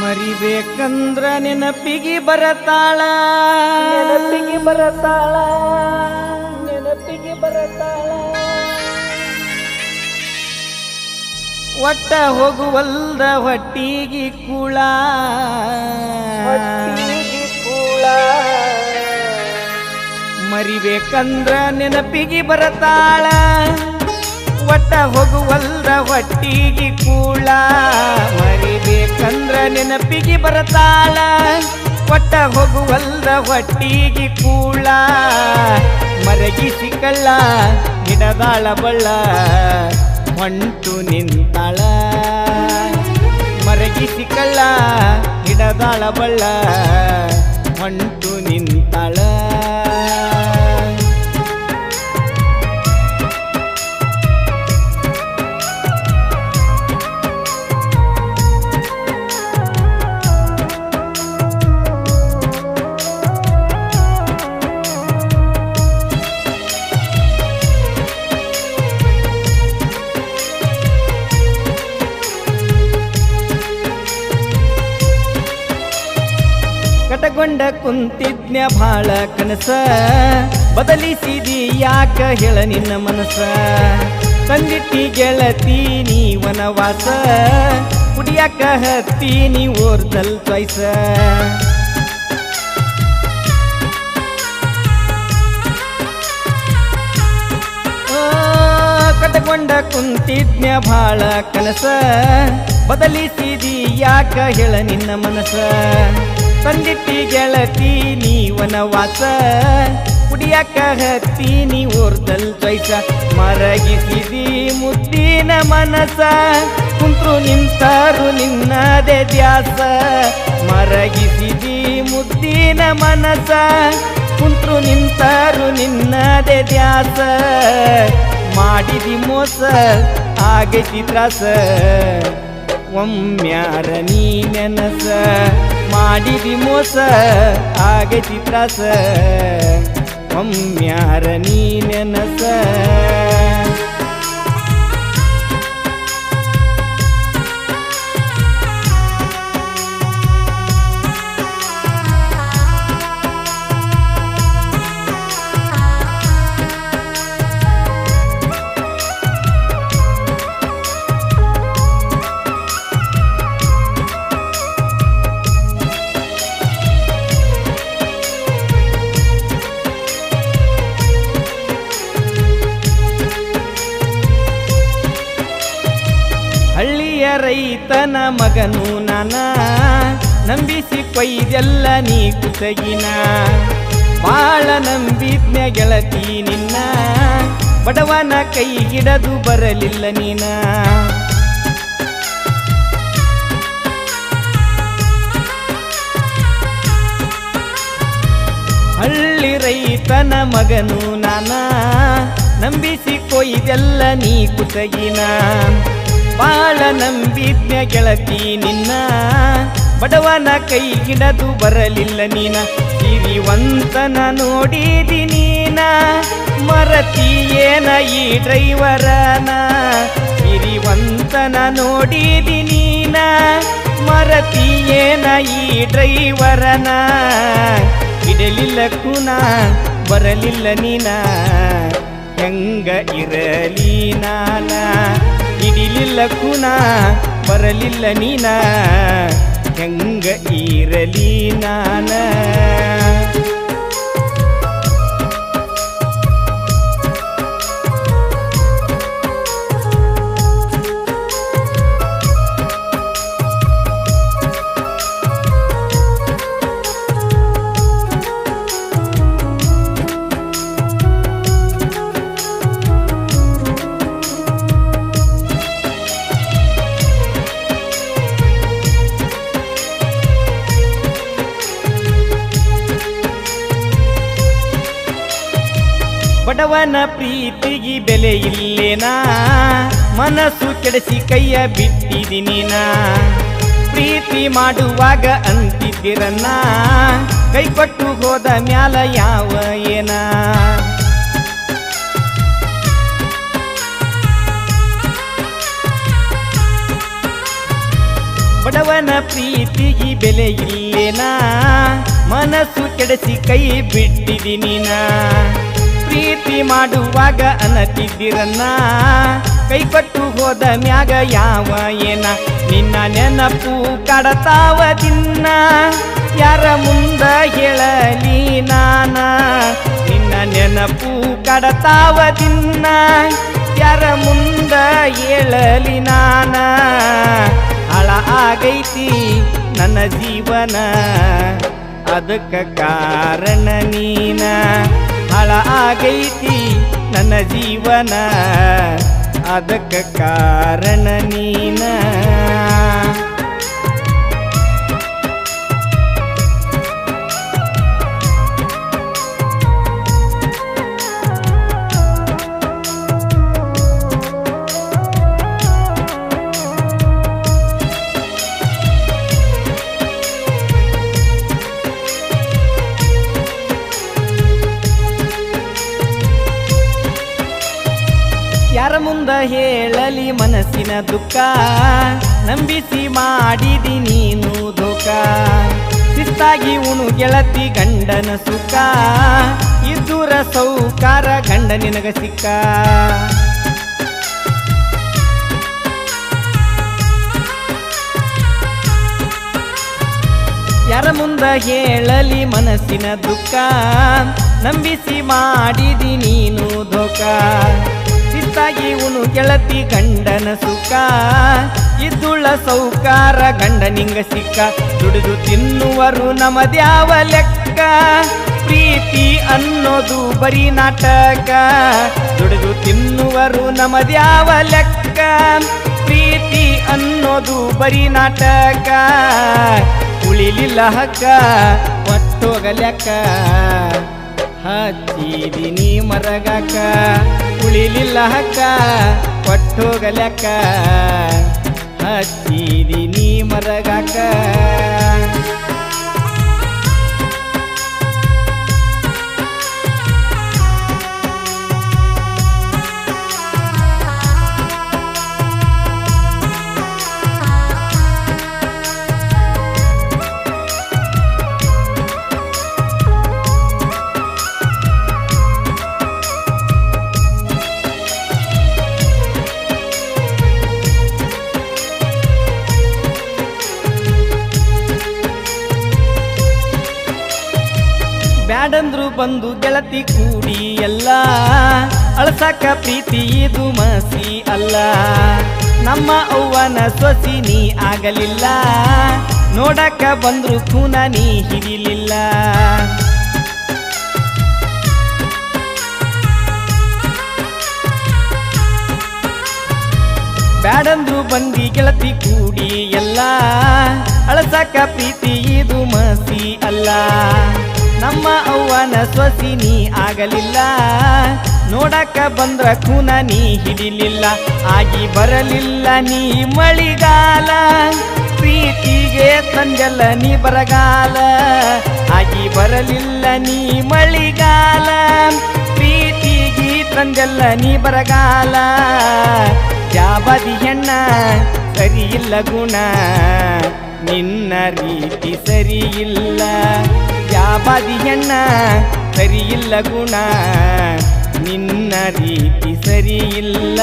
ಮರಿಬೇಕಂದ್ರ ನೆನಪಿಗೆ ಬರತಾಳ ನೆನಪಿಗೆ ಬರತಾಳ ನೆನಪಿಗೆ ಬರತಾಳ ಒಟ್ಟ ಹೋಗುವಲ್ದ ಹೊಟ್ಟಿಗೆ ಕೂಳ ಹೊಟ್ಟಿಗೆ ಕೂಳ ಮರಿಬೇಕಂದ್ರ ನೆನಪಿಗೆ ಬರತಾಳ ಒಟ್ಟ ಹೋಗುವಲ್ದ ಹೊಟ್ಟಿಗೆ ಕೂಳ ಮರಿಬೇಕಂದ್ರ ನೆನಪಿಗೆ ಬರತಾಳ ಒಟ್ಟ ಹೋಗುವಲ್ದ ಹೊಟ್ಟಿಗೆ ಕೂಳ ಮರಗಿಸಿ ಕಳ್ಳ ಗಿಡದಾಳ ಬಳ್ಳ ಹೊಂಟು ನಿಂತಾಳ ಮರಗಿಸಿ ಕಳ್ಳ ಗಿಡದಾಳ ಬಳ್ಳ ಹೊಂಟು ನಿಂತಾಳ ಕಟಗೊಂಡ ಕುಂತಿದ್ನ್ಯ ಭಾಳ ಕನಸ ಬದಲಿಸಿದಿ ಯಾಕ ಹೇಳ ನಿನ್ನ ಮನಸ ತಂದಿಟ್ಟಿ ಗೆಳತೀನಿ ವನವಾಸ ಕುಡಿಯಾಕ ಹತ್ತೀನಿ ಓರ್ದಲ್ ಚಾಯ್ಸ ಕಟಗೊಂಡ ಕುಂತಿದ್ನ್ಯ ಭಾಳ ಕನಸ ಬದಲಿಸಿದಿ ಯಾಕ ಹೇಳ ನಿನ್ನ ಮನಸ ತಂದಿಟ್ಟಿ ಗೆಳತೀನಿ ವನವಾಸ ಕುಡಿಯಾಕ ಹತ್ತೀನಿ ಓರ್ದಲ್ ಚಾಯ್ಸ ಮರಗಿಸಿದಿ ಮುದ್ದಿನ ಮನಸ ಕುಂತ್ರು ನಿಂತಾರು ನಿನ್ನದೇ ದ್ಯಾಸ ಮರಗಿಸಿದಿ ಮುದ್ದಿನ ಮನಸ ಕುಂತ್ರು ನಿಂತಾರು ನಿನ್ನದೇ ದ್ಯಾಸ ಮಾಡಿದಿ ಮೋಸ ಆಗೈತಿ ತ್ರಾಸ ಒಮ್ಮ್ಯಾರ ನೀ ನೆನಸ ಮಾಡಿದಿ ಮೋಸ ಆಗೈತಿ ತ್ರಾಸ ಒಮ್ಮ್ಯಾರ ನೀ ನೆನಸ ಹಳ್ಳಿಯ ರೈತನ ಮಗನು ನಾನ ನಂಬಿಸಿ ಕೊಯ್ದೆಲ್ಲ ನೀ ಕುಸಗಿನ ಬಾಳ ನಂಬಿದ್ನ ಗೆಳತಿ ನಿನ್ನ ಬಡವನ ಕೈ ಹಿಡದು ಬರಲಿಲ್ಲ ನೀನ ಹಳ್ಳಿ ರೈತನ ಮಗನು ನಾನ ನಂಬಿಸಿ ಕೊಯ್ದೆಲ್ಲ ನೀ ಕುಸಗಿನ ಬಾಳ ನಂಬಿದ್ನ ಗೆಳತಿ ನಿನ್ನ ಬಡವನ ಕೈ ಹಿಡದು ಬರಲಿಲ್ಲ ನೀನ ಸಿರಿವಂತನ ನೋಡಿದಿ ನೀನ ಮರತಿ ಏನ ಈ ಡ್ರೈವರನ ಸಿರಿವಂತನ ನೋಡಿದಿ ನೀನ ಮರತಿ ಏನ ಈ ಡ್ರೈವರನ ಇಡಲಿಲ್ಲ ಕುನ ಬರಲಿಲ್ಲ ನೀನ ಹೆಂಗ ಇರಲಿ ನಾನ ಹಿಡಿಲಿಲ್ಲ ಕುನ ಬರಲಿಲ್ಲ ನೀನ ಹೆಂಗ ಇರಲಿ ನಾನ ಬಡವನ ಪ್ರೀತಿಗೆ ಬೆಲೆ ಇಲ್ಲೇನಾ ಮನಸ್ಸು ಕೆಡಿಸಿ ಕೈಯ ಬಿಟ್ಟಿದಿನಿ ನಾ ಪ್ರೀತಿ ಮಾಡುವಾಗ ಅಂತಿದ್ದಿರನ್ನ ಕೈ ಕೊಟ್ಟು ಹೋದ ಮ್ಯಾಲ ಯಾವ ಏನ ಬಡವ ನನ್ನವನ ಪ್ರೀತಿಗೆ ಬೆಲೆ ಇಲ್ಲೇನಾ ಮನಸ್ಸು ಕೆಡಿಸಿ ಕೈ ಬಿಟ್ಟಿದ್ದೀನಿ ನಾ ಪ್ರೀತಿ ಮಾಡುವಾಗ ಅನ್ನತಿದ್ದಿರನ್ನ ಕೈ ಕೊಟ್ಟು ಹೋದ ಮ್ಯಾಗ ಯಾವ ಏನ ನಿನ್ನ ನೆನಪು ಕಡತಾವ ದಿನ ಯಾರ ಮುಂದ ಹೇಳಲಿ ನಾನ ನಿನ್ನ ನೆನಪು ಕಡತಾವ ದಿನ ಯಾರ ಮುಂದ ಹೇಳಲಿ ನಾನ ಹಳ ಆಗೈತಿ ನನ್ನ ಜೀವನ ಅದಕ್ಕ ಕಾರಣ ನೀನ ಹಳ ಆಗೈತಿ ನನ್ನ ಜೀವನ ಅದಕ್ಕ ಕಾರಣ ನೀನ ಯಾರ ಮುಂದ ಹೇಳಲಿ ಮನಸ್ಸಿನ ದುಃಖ ನಂಬಿಸಿ ಮಾಡಿದಿ ನೀನು ಧೋಕ ಶಿಸ್ತಾಗಿ ಉಣು ಗೆಳತಿ ಗಂಡನ ಸುಖ ಇದ್ದೂರ ಸೌಕಾರ ಗಂಡ ನಿನಗ ಸಿಕ್ಕ ಯಾರ ಮುಂದ ಹೇಳಲಿ ಮನಸ್ಸಿನ ದುಃಖ ನಂಬಿಸಿ ಮಾಡಿದಿ ನೀನು ಧೋಕ ಶಿಸ್ತಾಗಿ ಉಣು ಗೆಳತಿ ಗಂಡನ ಸುಖ ಇದ್ದುಳ್ಳ ಸೌಕಾರ ಗಂಡ ನಿಂಗ ಸಿಕ್ಕ ದುಡಿದು ತಿನ್ನುವರು ನಮದ್ಯಾವ ಲೆಕ್ಕ ಪ್ರೀತಿ ಅನ್ನೋದು ಬರೀ ನಾಟಕ ದುಡಿದು ತಿನ್ನುವರು ನಮದ್ಯಾವ ಲೆಕ್ಕ ಪ್ರೀತಿ ಅನ್ನೋದು ಬರೀ ನಾಟಕ ಉಳಿಲಿಲ್ಲ ಹಕ್ಕ ಒಟ್ಟೋಗಲೆಕ್ಕ ಹಚ್ಚಿದಿನಿ ಮರಗಾಕ ಉಳಿಲಿಲ್ಲ ಹಕ್ಕ ಕೊಟ್ಟೋಗಲೆಕ್ಕ ಹಚ್ಚಿದಿನಿ ಮರಗಾಕ ಬ್ಯಾಡಂದ್ರು ಬಂದು ಗೆಳತಿ ಕೂಡಿ ಎಲ್ಲ ಅಳಸಾಕ ಪ್ರೀತಿ ಇದು ಮಸಿ ಅಲ್ಲ ನಮ್ಮ ಅವ್ವನ ಸೊಸಿ ನೀ ಆಗಲಿಲ್ಲ ನೋಡಕ ಬಂದ್ರು ಖೂನ ನೀ ಹಿಡಿಲಿಲ್ಲ ಬ್ಯಾಡಂದ್ರು ಬಂದಿ ಗೆಳತಿ ಕೂಡಿ ಎಲ್ಲ ಅಳಸಾಕ ಪ್ರೀತಿ ಇದು ಮಸಿ ಅಲ್ಲ ನಮ್ಮ ಅವ್ವನ ಸೊಸಿ ನೀ ಆಗಲಿಲ್ಲ ನೋಡಕ ಬಂದ್ರ ಖೂನ ನೀ ಹಿಡಿಲಿಲ್ಲ ಆಗಿ ಬರಲಿಲ್ಲ ನೀ ಮಳಿಗಾಲ ಪ್ರೀತಿಗೆ ತಂದೆಲ್ಲ ನೀ ಬರಗಾಲ ಆಗಿ ಬರಲಿಲ್ಲ ನೀ ಮಳಿಗಾಲ ಪ್ರೀತಿಗೆ ತಂದೆಲ್ಲ ನೀ ಬರಗಾಲ ಜಾಬದಿ ಹೆಣ್ಣ ಸರಿ ಇಲ್ಲ ಗುಣ ನಿನ್ನ ರೀತಿ ಸರಿ ಇಲ್ಲ ಜಾಬದಿ ಹೆಣ್ಣ ಸರಿ ಇಲ್ಲ ಗುಣ ನಿನ್ನ ರೀತಿ ಸರಿ ಇಲ್ಲ